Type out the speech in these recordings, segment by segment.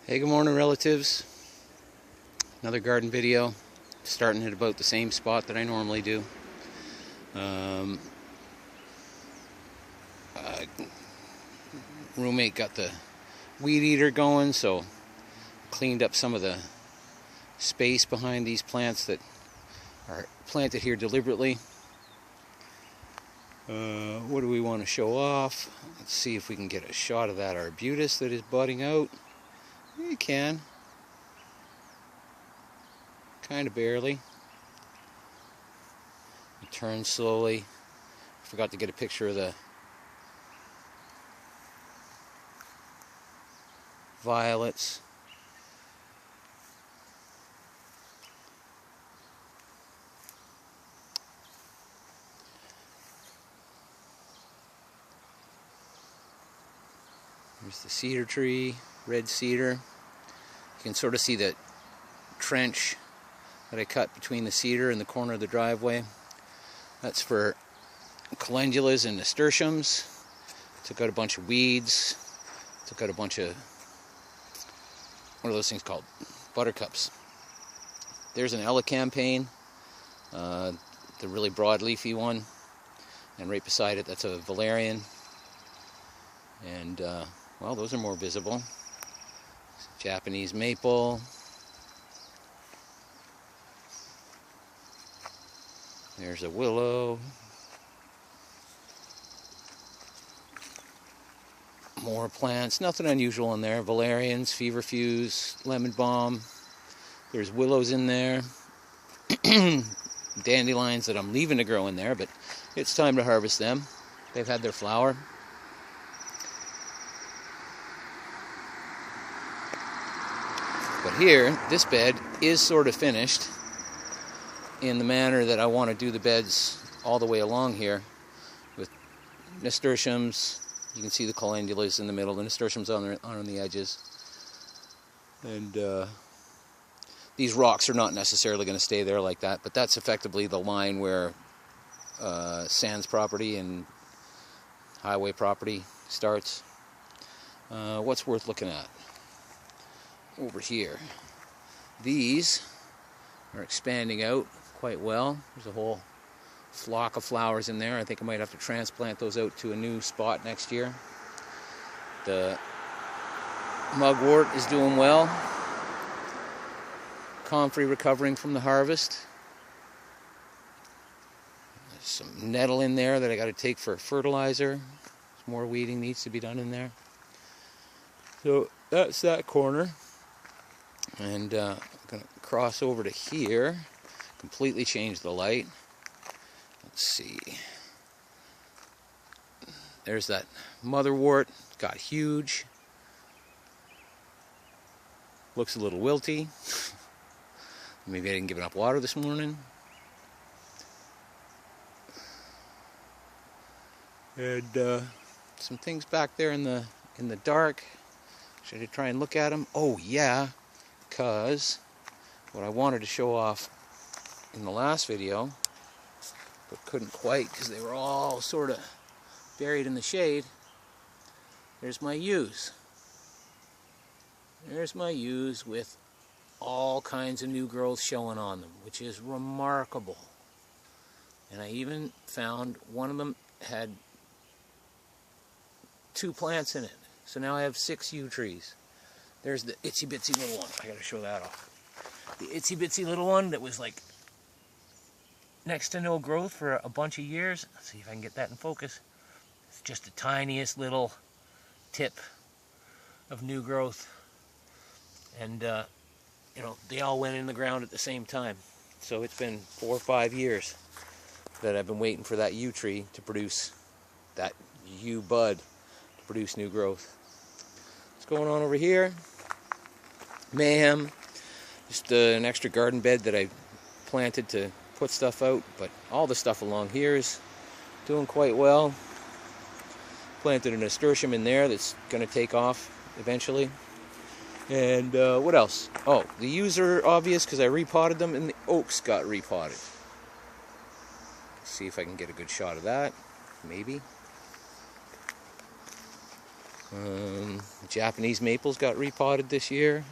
Hey, good morning, relatives. Another garden video, starting at about the same spot that I normally do. Roommate got the weed eater going, so cleaned up some of the space behind these plants that are planted here deliberately. What do we want to show off? Let's see if we can get a shot of that arbutus that is budding out. You can. Kind of barely. Turn slowly. Forgot to get a picture of the violets. There's the cedar tree, red cedar. You can sort of see the trench that I cut between the cedar and the corner of the driveway. That's for calendulas and nasturtiums. Took out a bunch of weeds. Took out a bunch of, what are those things called? Buttercups. There's an elecampane, the really broad leafy one. And right beside it, that's a valerian. And, well, those are more visible. Japanese maple. There's a willow. More plants, nothing unusual in there. Valerians, feverfews, lemon balm. There's willows in there. Dandelions that I'm leaving to grow in there, but it's time to harvest them. They've had their flower. But here, this bed is sort of finished in the manner that I want to do the beds all the way along here with nasturtiums. You can see the calendulas in the middle, the nasturtiums on the edges. And these rocks are not necessarily going to stay there like that, but that's effectively the line where Sands property and highway property starts. What's worth looking at? Over here. These are expanding out quite well. There's a whole flock of flowers in there. I think I might have to transplant those out to a new spot next year. The mugwort is doing well. Comfrey recovering from the harvest. There's some nettle in there that I got to take for fertilizer. Some more weeding needs to be done in there. So that's that corner. And I'm going to cross over to here, completely change the light. Let's see. There's that motherwort, got huge. Looks a little wilty. Maybe I didn't give enough water this morning. And some things back there in the dark. Should I try and look at them? Oh yeah. Because what I wanted to show off in the last video, but couldn't quite because they were all sort of buried in the shade, there's my yews. There's my yews with all kinds of new growth showing on them, which is remarkable. And I even found one of them had 2 plants in it. So now I have 6 yew trees. There's the itsy bitsy little one. I gotta show that off. The itsy bitsy little one that was like next to no growth for a bunch of years. Let's see if I can get that in focus. It's just the tiniest little tip of new growth. And, you know, they all went in the ground at the same time. So it's been 4 or 5 years that I've been waiting for that yew tree to produce, that yew bud to produce new growth. What's going on over here? Mayhem. Just an extra garden bed that I planted to put stuff out, but all the stuff along here is doing quite well. Planted a nasturtium in there that's going to take off eventually. And what else? Oh, the yews are obvious because I repotted them, and the oaks got repotted. See if I can get a good shot of that. Maybe. Japanese maples got repotted this year.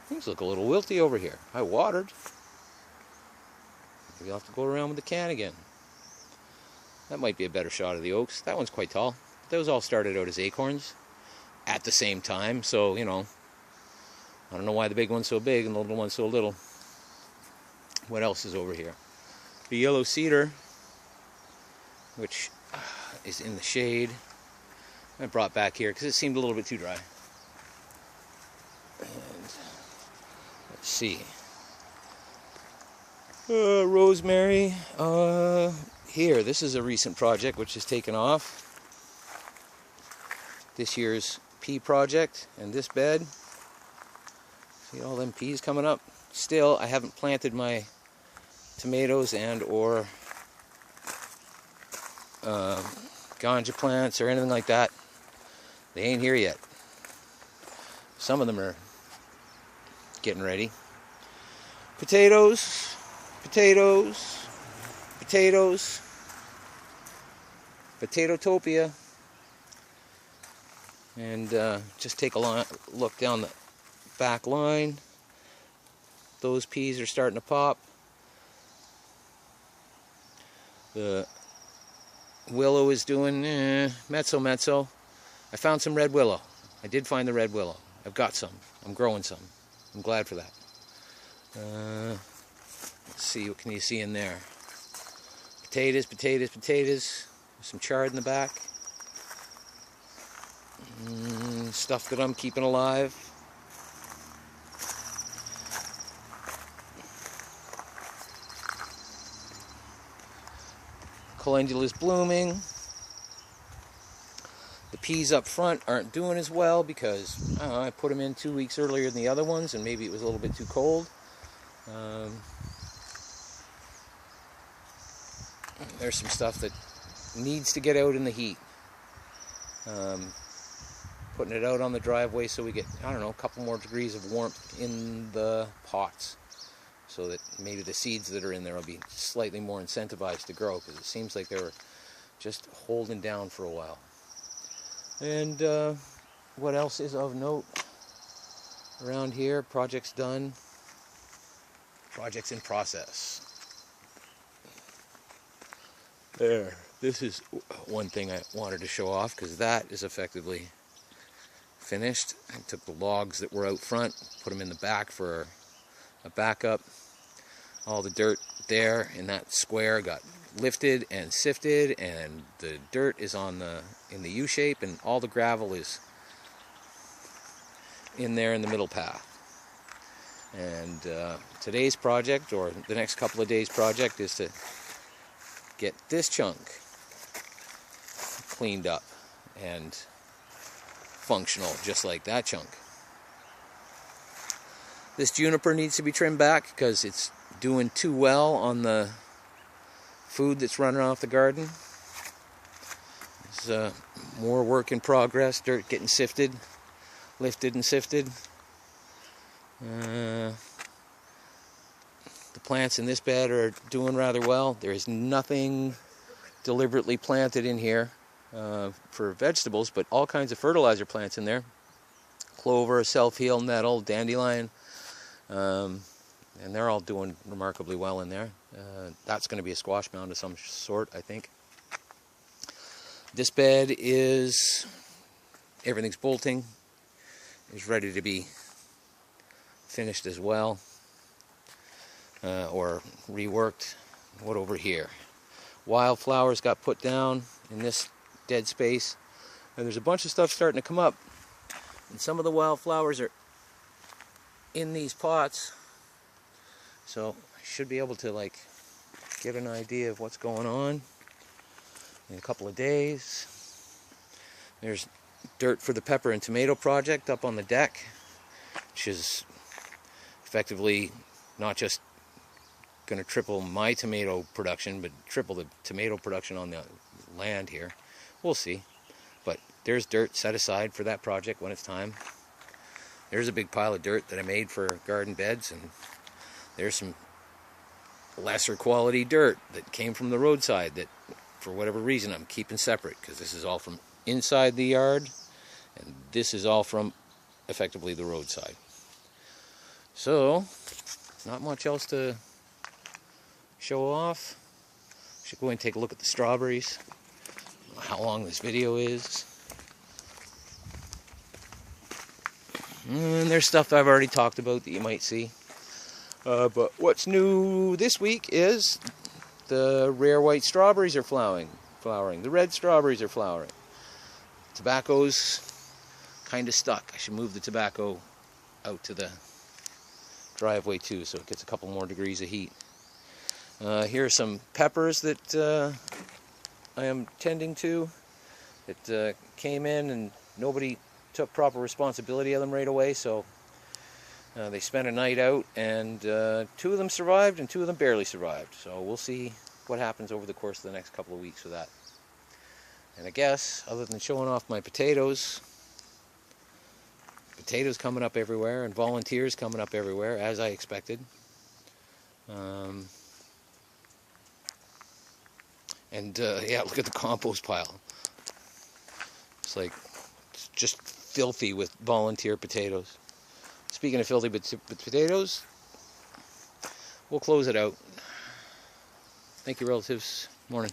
Things look a little wilty over here. I watered. Maybe I'll have to go around with the can again. That might be a better shot of the oaks. That one's quite tall. Those all started out as acorns at the same time, so, you know, I don't know why the big one's so big and the little one's so little. What else is over here? The yellow cedar, which is in the shade. I brought back here because it seemed a little bit too dry. And let's see. Rosemary. Here, this is a recent project which has taken off. This year's pea project, and this bed. See all them peas coming up? Still, I haven't planted my tomatoes and or ganja plants or anything like that. They ain't here yet. Some of them are getting ready. Potatoes, potatoes, potatoes, Potatotopia. And just take a look down the back line. Those peas are starting to pop. The willow is doing mezzo. I found some red willow. I did find the red willow. I've got some. I'm growing some. I'm glad for that. Let's see, what can you see in there? Potatoes, potatoes, potatoes. There's some chard in the back. Stuff that I'm keeping alive. Calendula's blooming. The peas up front aren't doing as well because I put them in 2 weeks earlier than the other ones, and maybe it was a little bit too cold. There's some stuff that needs to get out in the heat. Putting it out on the driveway so we get, I don't know, a couple more degrees of warmth in the pots, so that maybe the seeds that are in there will be slightly more incentivized to grow, because it seems like they were just holding down for a while. And what else is of note around here? Projects done, projects in process. There, this is one thing I wanted to show off, because that is effectively finished. I took the logs that were out front, put them in the back for a backup. All the dirt there in that square got lifted and sifted, and the dirt is in the U shape, and all the gravel is in there in the middle path. And today's project, or the next couple of days' project, is to get this chunk cleaned up and functional, just like that chunk. This juniper needs to be trimmed back because it's doing too well on the food that's running off the garden. There's more work in progress, dirt getting sifted, lifted and sifted. The plants in this bed are doing rather well. There is nothing deliberately planted in here for vegetables, but all kinds of fertilizer plants in there. Clover, self-heal, nettle, dandelion, and they're all doing remarkably well in there. That's going to be a squash mound of some sort, I think. This bed is, everything's bolting, is ready to be finished as well, or reworked. What over here? Wildflowers got put down in this dead space, and there's a bunch of stuff starting to come up, and some of the wildflowers are in these pots, so I should be able to like get an idea of what's going on in a couple of days. There's dirt for the pepper and tomato project up on the deck, which is effectively not just going to triple my tomato production, but triple the tomato production on the land here. We'll see. But there's dirt set aside for that project when it's time. There's a big pile of dirt that I made for garden beds, and there's some lesser quality dirt that came from the roadside that, for whatever reason, I'm keeping separate, because this is all from inside the yard, and this is all from, effectively, the roadside. So, not much else to show off. Should go and take a look at the strawberries. I don't know how long this video is. And there's stuff I've already talked about that you might see. But what's new this week is the rare white strawberries are flowering. The red strawberries are flowering. Tobacco's kind of stuck. I should move the tobacco out to the driveway too, so it gets a couple more degrees of heat. Here are some peppers that I am tending to. It came in and nobody took proper responsibility of them right away, so they spent a night out, and 2 of them survived and 2 of them barely survived. So we'll see what happens over the course of the next couple of weeks with that. And I guess, other than showing off my potatoes coming up everywhere, and volunteers coming up everywhere, as I expected. Yeah, look at the compost pile. It's just filthy with volunteer potatoes. Speaking of filthy with potatoes, we'll close it out. Thank you, relatives. Morning.